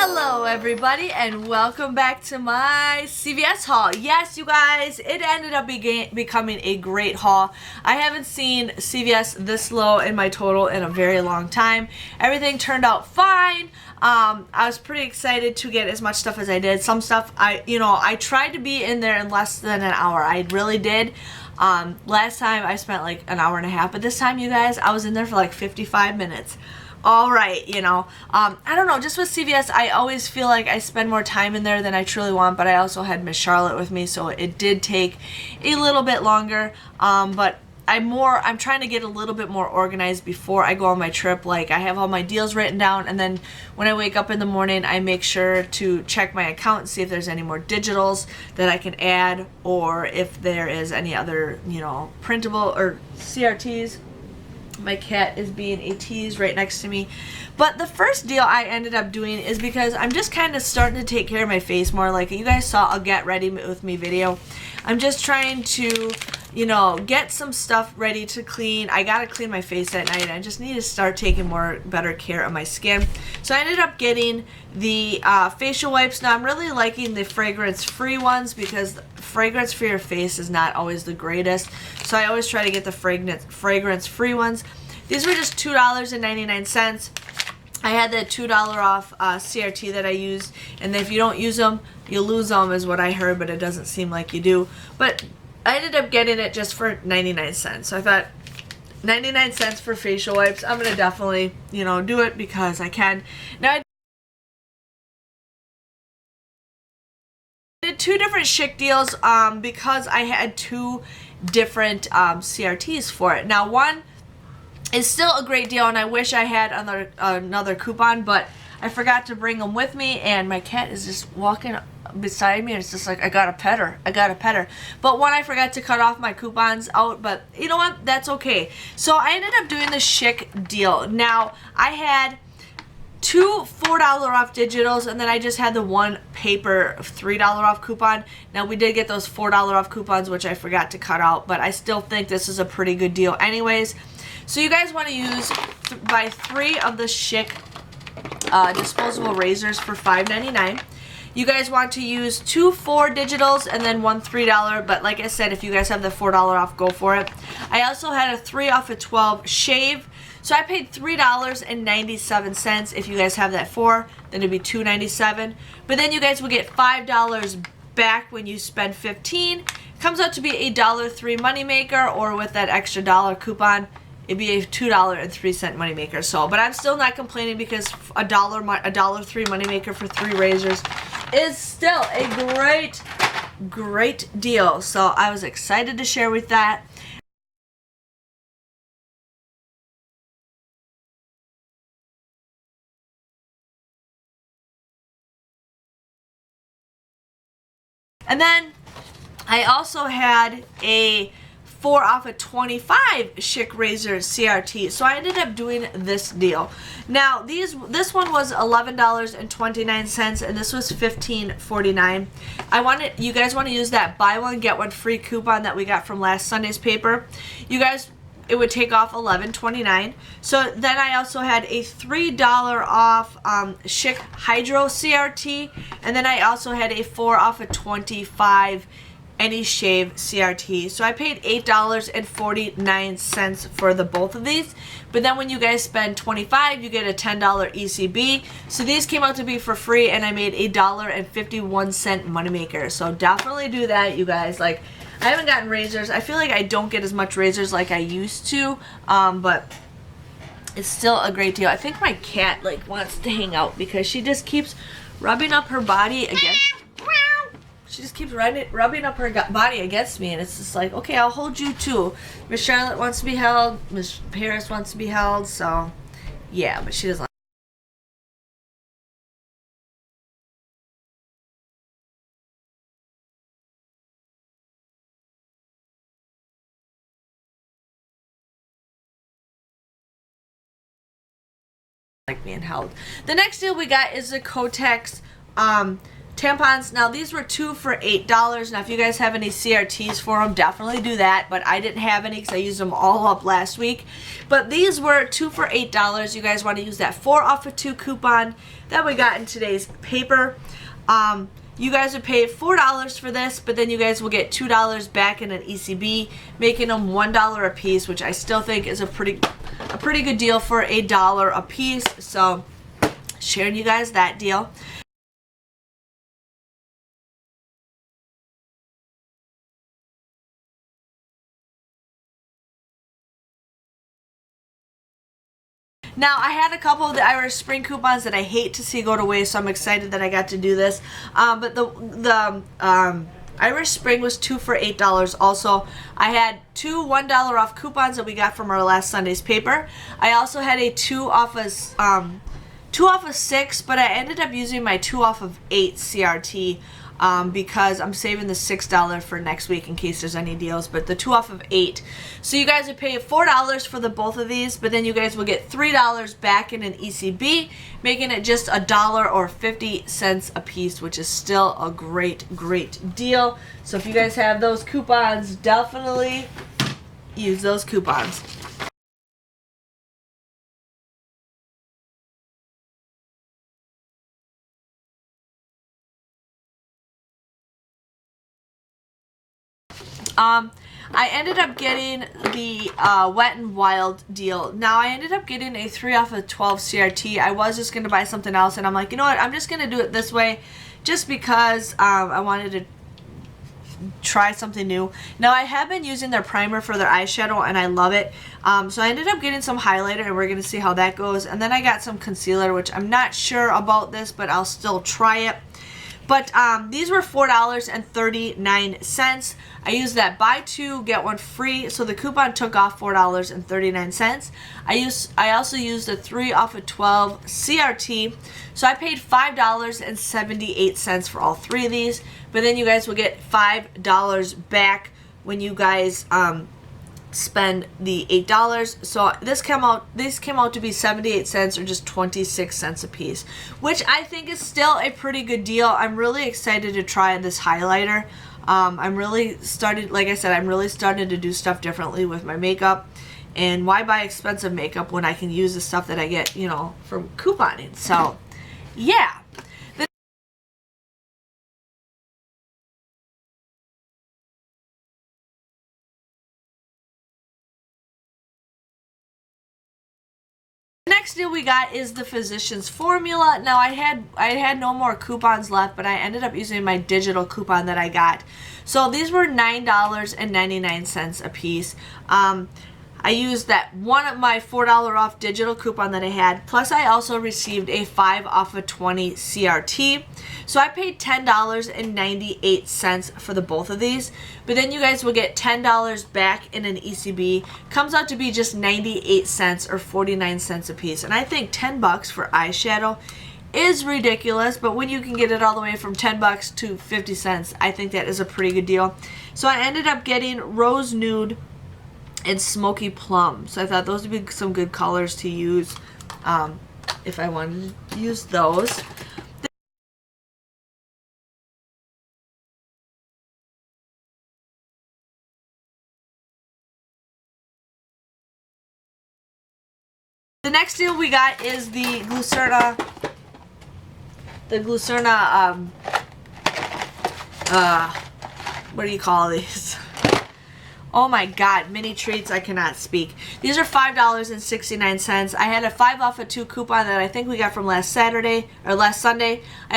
Hello everybody and welcome back to my CVS haul. Yes, you guys, it ended up becoming a great haul. I haven't seen CVS this low in my total in a very long time. Everything turned out fine. I was pretty excited to get as much stuff as I did. Some stuff I tried to be in there in less than an hour. I really did. Last time I spent like an hour and a half, but this time, you guys, I was in there for like 55 minutes. Alright, I don't know, just with CVS, I always feel like I spend more time in there than I truly want, but I also had Miss Charlotte with me, so it did take a little bit longer, but I'm trying to get a little bit more organized before I go on my trip. Like, I have all my deals written down, and then when I wake up in the morning, I make sure to check my account and see if there's any more digitals that I can add, or if there is any other, printable or CRTs. My cat is being a tease right next to me. But the first deal I ended up doing is because I'm just kind of starting to take care of my face more. Like you guys saw a get ready with me video. I'm just trying to, get some stuff ready to clean. I gotta clean my face at night. I just need to start taking better care of my skin. So I ended up getting the facial wipes. Now I'm really liking the fragrance-free ones because fragrance for your face is not always the greatest. So I always try to get the fragrance-free ones. These were just $2.99. I had the $2 off CRT that I used, and if you don't use them, you lose them is what I heard, but it doesn't seem like you do. But I ended up getting it just for 99 cents. So I thought 99 cents for facial wipes. I'm going to definitely, do it because I can. Now I did two different Schick deals because I had two different CRTs for it. Now one is still a great deal, and I wish I had another coupon, but I forgot to bring them with me, and my cat is just walking beside me, and it's just like, I gotta pet her. But one, I forgot to cut off my coupons out, but you know what, that's okay. So I ended up doing the Schick deal. Now I had two $4 off digitals, and then I just had the one paper $3 off coupon. Now we did get those $4 off coupons, which I forgot to cut out, but I still think this is a pretty good deal anyways. So you guys want to buy 3 of the Schick disposable razors for $5.99. You guys want to use 2 4 digitals and then one $3, but like I said, if you guys have the $4 off, go for it. I also had a 3 off of 12 shave, so I paid $3.97. If you guys have that 4, then it'd be $2.97. But then you guys will get $5 back when you spend $15. It comes out to be a $1.03 moneymaker, or with that extra $1 coupon, it'd be a $2.03 moneymaker. So, but I'm still not complaining because a $1.03 moneymaker for 3 razors is still a great deal. So I was excited to share with that. And then I also had a 4 off of 25 Schick razor CRT. So I ended up doing this deal. Now this one was $11.29 and this was $15.49. You guys want to use that buy one get one free coupon that we got from last Sunday's paper. You guys, it would take off $11.29. So then I also had a $3 off Schick Hydro CRT, and then I also had a 4 off of 25 Any Shave CRT. So I paid $8.49 for the both of these. But then when you guys spend $25, you get a $10 ECB. So these came out to be for free, and I made a $1.51 moneymaker. So definitely do that, you guys. Like, I haven't gotten razors. I feel like I don't get as much razors like I used to, but it's still a great deal. I think my cat wants to hang out because she just keeps rubbing up her body against. She just keeps rubbing up her body against me, and it's just like, okay, I'll hold you too. Miss Charlotte wants to be held. Miss Paris wants to be held. So, yeah, but she doesn't like being held. The next deal we got is the Kotex tampons. Now these were 2 for $8. Now if you guys have any CRTs for them, definitely do that, but I didn't have any because I used them all up last week. But these were 2 for $8. You guys want to use that 4 off of 2 coupon that we got in today's paper. You guys would pay $4 for this, but then you guys will get $2 back in an ECB, making them $1 a piece, which I still think is a pretty good deal for $1 a piece. So sharing you guys that deal. Now, I had a couple of the Irish Spring coupons that I hate to see go to waste, so I'm excited that I got to do this. But the Irish Spring was 2 for $8 also. I had 2 $1 off coupons that we got from our last Sunday's paper. I also had a 2 off of 6, but I ended up using my 2 off of 8 CRT. Because I'm saving the $6 for next week in case there's any deals, but the 2 off of 8. So you guys would pay $4 for the both of these, but then you guys will get $3 back in an ECB, making it just $1 or 50 cents a piece, which is still a great deal. So if you guys have those coupons, definitely use those coupons. I ended up getting the Wet n Wild deal. Now, I ended up getting a 3 off of 12 CRT. I was just going to buy something else, and I'm like, you know what, I'm just going to do it this way just because I wanted to try something new. Now, I have been using their primer for their eyeshadow, and I love it. So I ended up getting some highlighter, and we're going to see how that goes. And then I got some concealer, which I'm not sure about this, but I'll still try it. But these were $4.39. I used that buy 2 get 1 free, so the coupon took off $4.39. I also used a 3 off of 12 CRT, so I paid $5.78 for all 3 of these. But then you guys will get $5 back when you guys spend the $8. So these came out to be 78 cents or just 26 cents a piece, which I think is still a pretty good deal. I'm really excited to try this highlighter. I'm really started to do stuff differently with my makeup, and why buy expensive makeup when I can use the stuff that I get, you know, from couponing. So yeah. Next deal we got is the Physicians Formula. Now I had no more coupons left, but I ended up using my digital coupon that I got. So these were $9.99 a piece. I used that one of my $4 off digital coupon that I had, plus I also received a 5 off of 20 CRT. So I paid $10.98 for the both of these, but then you guys will get $10 back in an ECB. Comes out to be just 98 cents or 49 cents a piece. And I think $10 for eyeshadow is ridiculous, but when you can get it all the way from $10 to 50 cents, I think that is a pretty good deal. So I ended up getting Rose Nude and Smoky Plum. So I thought those would be some good colors to use if I wanted to use those. The next deal we got is the Glucerna, what do you call these? Oh my god, mini treats, I cannot speak. These are $5.69. I had a 5 off of 2 coupon that I think we got from last Sunday. I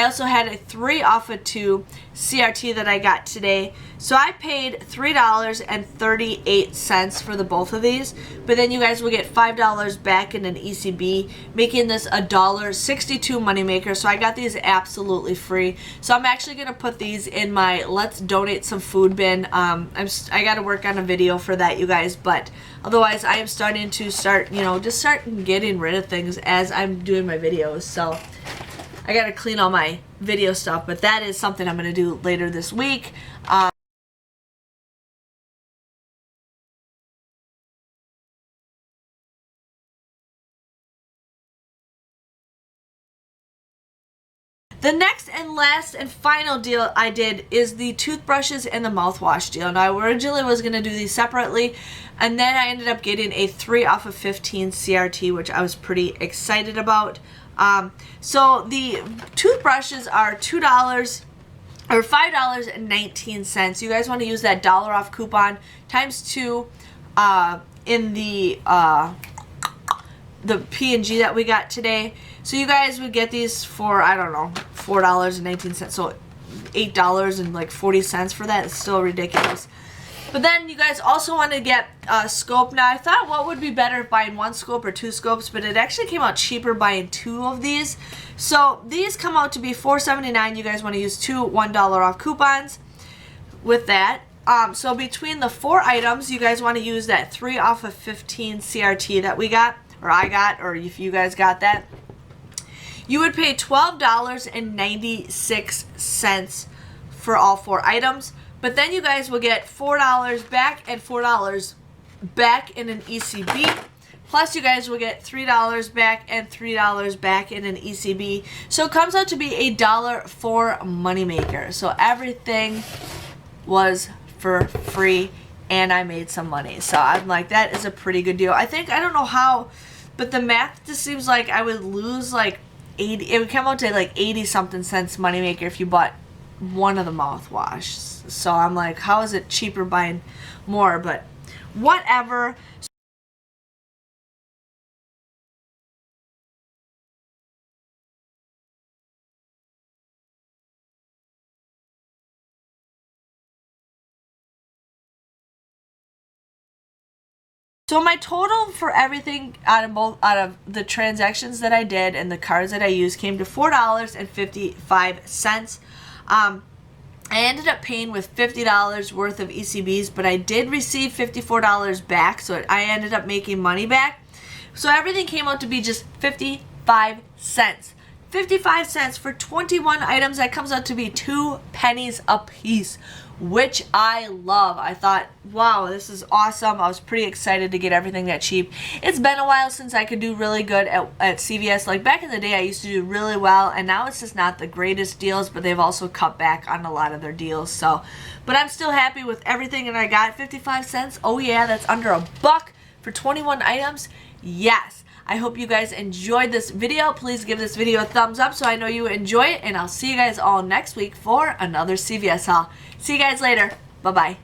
also had a 3 off of 2 CRT that I got today. So I paid $3.38 for the both of these, but then you guys will get $5 back in an ECB, making this a $1.62 moneymaker. So I got these absolutely free. So I'm actually gonna put these in my Let's Donate Some Food bin. I got to work on a video for that, you guys, but otherwise I am starting to start getting rid of things as I'm doing my videos. So I got to clean all my video stuff, but that is something I'm going to do later this week. The next and last and final deal I did is the toothbrushes and the mouthwash deal. Now, I originally was going to do these separately, and then I ended up getting a 3 off of 15 CRT, which I was pretty excited about. So the toothbrushes are $2 or $5.19. You guys want to use that $1 off coupon times 2 in the P&G that we got today. So you guys would get these for, I don't know, $4.19. So $8.40 for that. It's still ridiculous. But then you guys also want to get a scope. Now, I thought what would be better if buying 1 scope or 2 scopes, but it actually came out cheaper buying 2 of these. So these come out to be $4.79. You guys want to use 2 $1 off coupons with that. So between the 4 items, you guys want to use that 3 off of 15 CRT that we got, or I got, or if you guys got that. You would pay $12.96 for all 4 items. But then you guys will get $4 back and $4 back in an ECB. Plus you guys will get $3 back and $3 back in an ECB. So it comes out to be $1 for Moneymaker. So everything was for free and I made some money. So I'm like, that is a pretty good deal. I don't know how, but the math just seems like I would lose like 80, it would come out to like 80 something cents Moneymaker if you bought one of the mouthwash. So I'm like, how is it cheaper buying more? But whatever. So my total for everything out of the transactions that I did and the cards that I used came to $4.55. I ended up paying with $50 worth of ECBs, but I did receive $54 back, so I ended up making money back. So everything came out to be just 55 cents. 55 cents for 21 items. That comes out to be 2 pennies a piece, which I love. I thought, wow, this is awesome. I was pretty excited to get everything that cheap. It's been a while since I could do really good at CVS. Like back in the day, I used to do really well, and now it's just not the greatest deals, but they've also cut back on a lot of their deals. So, but I'm still happy with everything, and I got 55 cents. Oh yeah, that's under $1 for 21 items. Yes. I hope you guys enjoyed this video. Please give this video a thumbs up so I know you enjoy it, and I'll see you guys all next week for another CVS haul. See you guys later. Bye-bye.